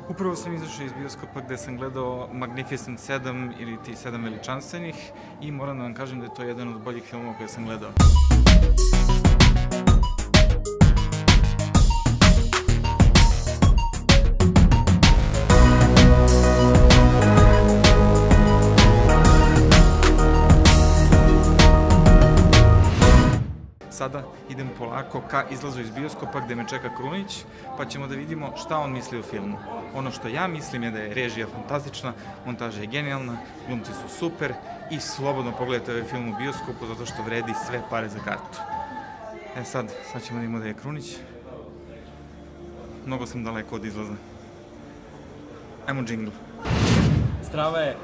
Upravo sam izašao iz bioskopa gde sam gledao Magnificent 7 ili ti 7 veličanstvenih i moram da vam kažem da je to jedan od boljih filmova koje sam gledao. Sada idem polako ka izlazu iz bioskopa gde me čeka Krunić, pa ćemo da vidimo šta on misli o filmu. Ono što ja mislim je da je režija fantastična, montaža je genijalna, glumci su super i slobodno pogledajte ovaj film u bioskopu zato što vredi sve pare za kartu. Sad ćemo da vidimo da je Krunić. Mnogo sam daleko od izlaza. Ajmo džingl. Strava je,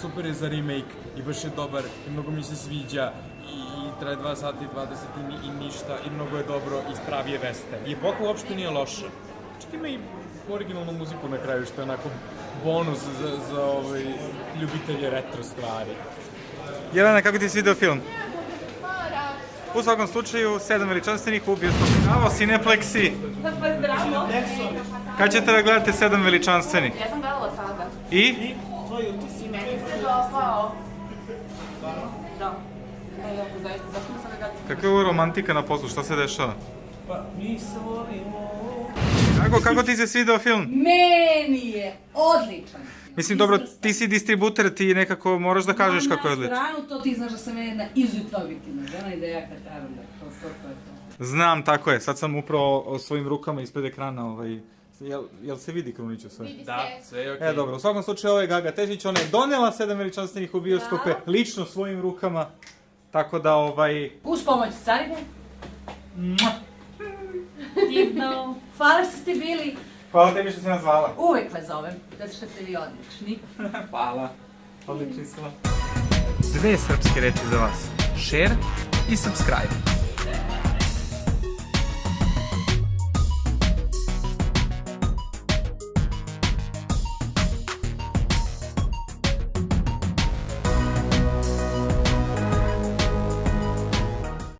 super je za remake i baš je dobar i mnogo mi se sviđa i traje 2 sata i 20 i ništa i mnogo je dobro i spravi je western. I epoha uopšte nije loša. Čak ima i originalnu muziku na kraju što je onako bonus za ljubitelje retro stvari. Jelena, kako ti se vidio film? U svakom slučaju, 7 veličanstvenih u bioskopu. Bravo, Cineplexi! Zdravo! Kad ćete da gledate 7 veličanstvenih? Ja sam gledala sada. I? I meni se dopao. Da. Jako zaista, zašto mi sada gledati? Kakva je ovo romantika na poslu, šta se dešava? Pa, mi se volimo. Kako ti se svidio film? Meni je odličan. Mislim, dobro, ti si distributer, ti nekako moraš da kažeš kako je odličan. Na stranu, to ti znaš da sam jedna izuzetno objektivna žena i da ja kad kažem da to je to. Znam, tako je, sad sam upravo svojim rukama ispred ekrana, jel se vidi Kruniću sve? Vidi se. Da, sve je okej. Dobro, u svakom slučaju ovo je Gaga Tešić, ona je donela 7 veličanstvenih u bioskope, lično svojim rukama, tako da Uz pomoć carine. Divno. Hvala što ste bili. Hvala tebi što si nas zvala. Uvek vas zovem, zato što ste vi odlični. Hvala. Odlični smo. 2 srpske reči za vas. Share i subscribe.